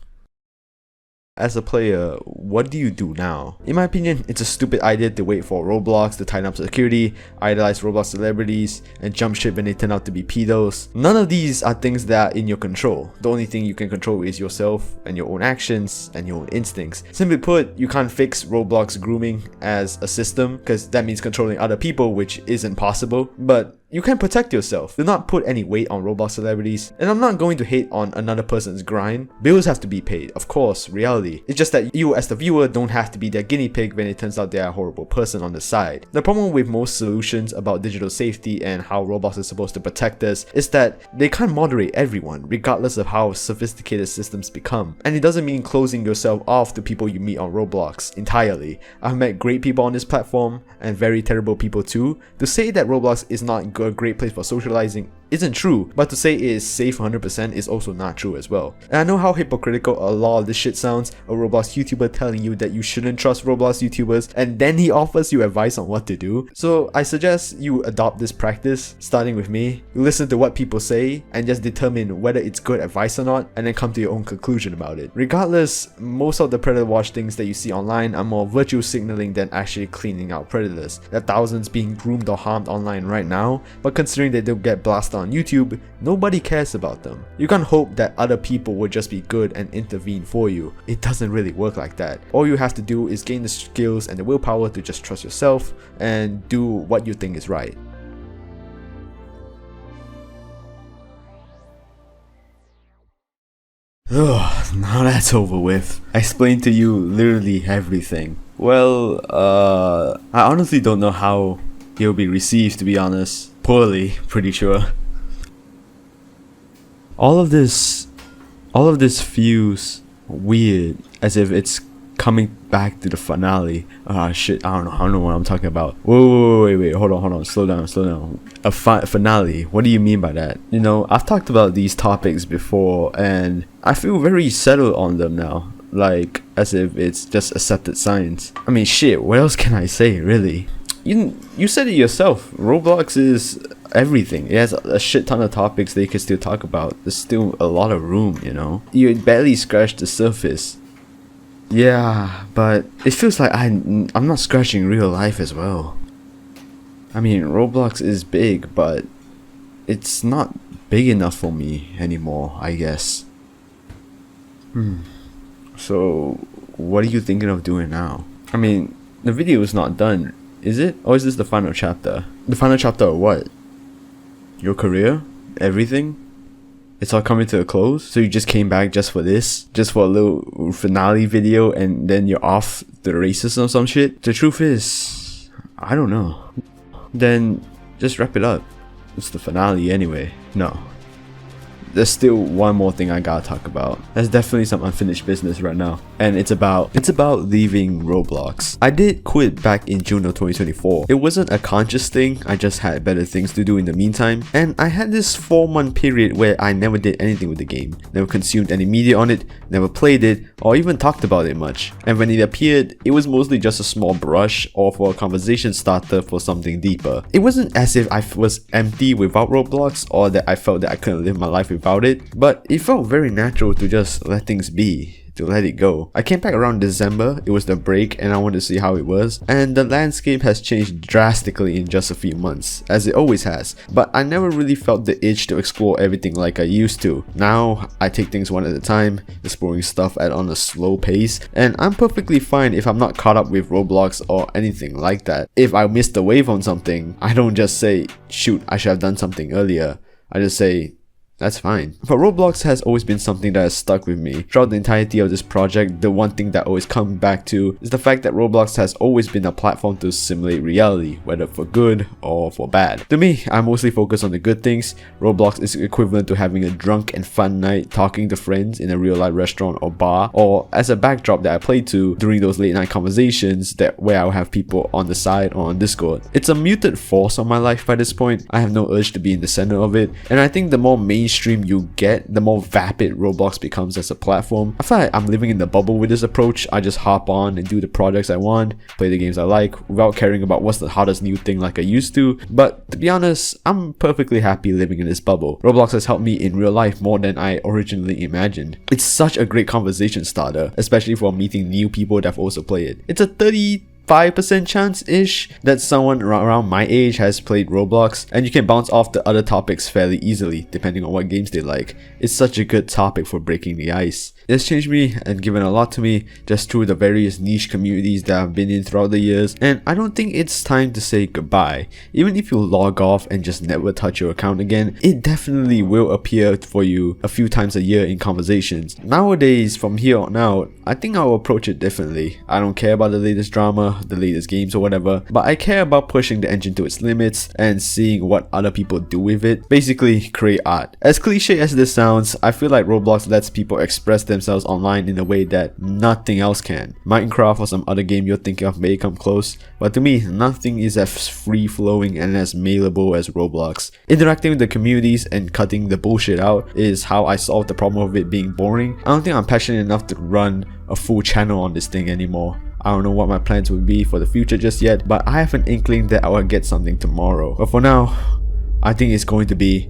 As a player, what do you do now? In my opinion, it's a stupid idea to wait for Roblox to tighten up security, idolize Roblox celebrities, and jump ship when they turn out to be pedos. None of these are things that are in your control. The only thing you can control is yourself and your own actions and your own instincts. Simply put, you can't fix Roblox grooming as a system, because that means controlling other people, which isn't possible. But you can protect yourself. Do not put any weight on Roblox celebrities. And I'm not going to hate on another person's grind. Bills have to be paid, of course, reality. It's just that you as the viewer don't have to be their guinea pig when it turns out they're a horrible person on the side. The problem with most solutions about digital safety and how Roblox is supposed to protect us is that they can't moderate everyone, regardless of how sophisticated systems become. And it doesn't mean closing yourself off to people you meet on Roblox entirely. I've met great people on this platform, and very terrible people too. To say that Roblox is not a great place for socializing isn't true, but to say it is safe 100% is also not true as well. And I know how hypocritical a lot of this shit sounds, a Roblox YouTuber telling you that you shouldn't trust Roblox YouTubers, and then he offers you advice on what to do. So I suggest you adopt this practice, starting with me. You listen to what people say and just determine whether it's good advice or not, and then come to your own conclusion about it. Regardless, most of the predator watch things that you see online are more virtue signaling than actually cleaning out predators. There are thousands being groomed or harmed online right now, but considering they don't get blasted on YouTube, nobody cares about them. You can't hope that other people will just be good and intervene for you. It doesn't really work like that. All you have to do is gain the skills and the willpower to just trust yourself and do what you think is right. Ugh, now that's over with. I explained to you literally everything. Well, I honestly don't know how it'll be received, to be honest. Poorly, pretty sure. All of this feels weird, as if it's coming back to the finale. Ah shit, I don't know what I'm talking about. Wait, hold on, slow down. A finale, what do you mean by that? You know, I've talked about these topics before and I feel very settled on them now, like as if it's just accepted science. I mean shit, what else can I say, really? You said it yourself, Roblox is everything. It has a shit ton of topics that you can still talk about. There's still a lot of room, you know? You barely scratched the surface. Yeah, but it feels like I'm not scratching real life as well. I mean, Roblox is big, but it's not big enough for me anymore, I guess. So, what are you thinking of doing now? I mean, the video is not done, is it? Or is this the final chapter? The final chapter of what? Your career? Everything? It's all coming to a close, so you just came back just for this? Just for a little finale video and then you're off to the races or some shit? The truth is, I don't know. Then just wrap it up. It's the finale anyway. No. There's still one more thing I gotta talk about. There's definitely some unfinished business right now, and it's about leaving Roblox. I did quit back in June of 2024. It wasn't a conscious thing, I just had better things to do in the meantime, and I had this 4-month period where I never did anything with the game, never consumed any media on it, never played it, or even talked about it much. And when it appeared, it was mostly just a small brush or for a conversation starter for something deeper. It wasn't as if I was empty without Roblox or that I felt that I couldn't live my life without it, but it felt very natural to just let things be, to let it go. I came back around December, it was the break and I wanted to see how it was, and the landscape has changed drastically in just a few months, as it always has, but I never really felt the itch to explore everything like I used to. Now, I take things one at a time, exploring stuff on a slow pace, and I'm perfectly fine if I'm not caught up with Roblox or anything like that. If I missed the wave on something, I don't just say, shoot, I should have done something earlier. I just say, that's fine. But Roblox has always been something that has stuck with me. Throughout the entirety of this project, the one thing that I always come back to is the fact that Roblox has always been a platform to simulate reality, whether for good or for bad. To me, I mostly focus on the good things. Roblox is equivalent to having a drunk and fun night talking to friends in a real life restaurant or bar, or as a backdrop that I play to during those late night conversations where I'll have people on the side or on Discord. It's a muted force on my life by this point. I have no urge to be in the center of it, and I think the more mainstream you get, the more vapid Roblox becomes as a platform. I feel like I'm living in the bubble with this approach. I just hop on and do the projects I want, play the games I like, without caring about what's the hottest new thing like I used to. But to be honest, I'm perfectly happy living in this bubble. Roblox has helped me in real life more than I originally imagined. It's such a great conversation starter, especially for meeting new people that have also played it. It's a 5% chance-ish that someone around my age has played Roblox, and you can bounce off the other topics fairly easily depending on what games they like. It's such a good topic for breaking the ice. It's changed me and given a lot to me just through the various niche communities that I've been in throughout the years, and I don't think it's time to say goodbye. Even if you log off and just never touch your account again, it definitely will appear for you a few times a year in conversations. Nowadays, from here on out, I think I'll approach it differently. I don't care about the latest drama, the latest games or whatever, but I care about pushing the engine to its limits and seeing what other people do with it. Basically, create art. As cliche as this sounds, I feel like Roblox lets people express themselves online in a way that nothing else can. Minecraft or some other game you're thinking of may come close, but to me, nothing is as free-flowing and as malleable as Roblox. Interacting with the communities and cutting the bullshit out is how I solve the problem of it being boring. I don't think I'm passionate enough to run a full channel on this thing anymore. I don't know what my plans would be for the future just yet, but I have an inkling that I will get something tomorrow. But for now, I think it's going to be